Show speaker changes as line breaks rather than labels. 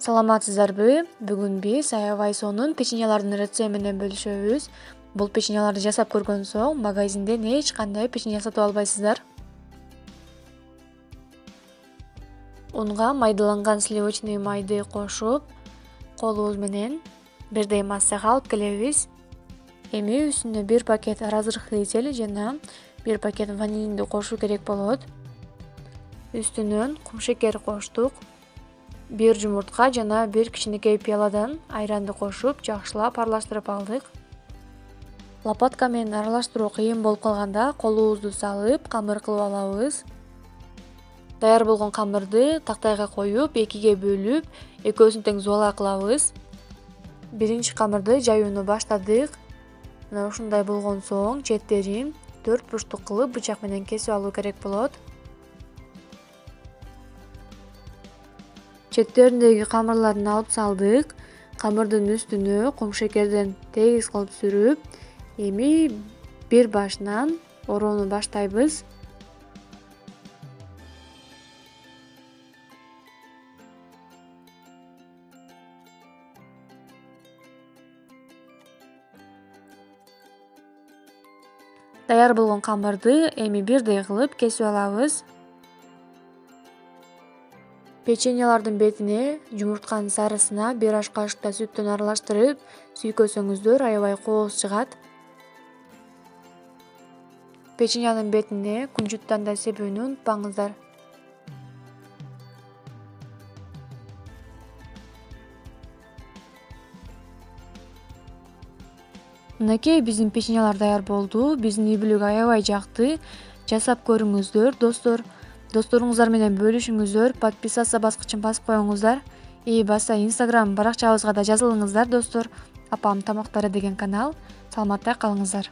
Саламатсыздарбы? Бүгүн биз аябай сонун печеньялардын рецепти менен бөлүшөбүз. Бул печеньяларды жасап көргөн соң магазинден эч кандай печенье сатып албайсыздар. Унга майдаланган сливочный майды кошуп, колубуз менен бирдей массага алып келебиз. Эми үстүнө 1 пакет разрыхлитель жана 1 пакет ванилинди кошуу керек болот. Үстүнөн кум шекер коштук. 1 жумуртка жана 1 кичинекей пияладан айранды кошуп, жакшылап аралаштырып алдык. Лопатка менен аралаштыруу кыйын болуп калганда колубузду салып, камыр кылып алабыз. Даяр болгон камырды тактайга коюп, 2ге бөлүп, экөөсүн тең зуала кылабыз. Биринчи камырды жаюуну баштадык. Мына ушундай болгон соң четтерин 4 бурчтук кылып бычак менен кесип алуу керек болот. Четтериндеги камырларын алып салдык. Камырдын үстүнө кум шекерден тегиз кылып сүрүп, эми бир башынан ороону баштайбыз. Даяр болгон камырды эми бирдей кылып кесип алабыз. Печеньялардын бетине жумуртканын сарысына 1 аш кашыктай сүттөн аралаштырып сүйкөсөңүздөр аябай кооз чыгат. Печеньянын бетине кунжуттан да себүүнү унутпаңыздар. Мынакей биздин печеньялар даяр болду. Биздин үй бүлөгө аябай жакты. Жасап көрүңүздөр, достор. Досторуңуздар менен бөлүшүңүздөр, подписаться баскычын басып коюңуздар. Баса Instagram баракчабызга да жазылыңыздар, достор. Апам тамактары деген канал. Саламатта калыңыздар.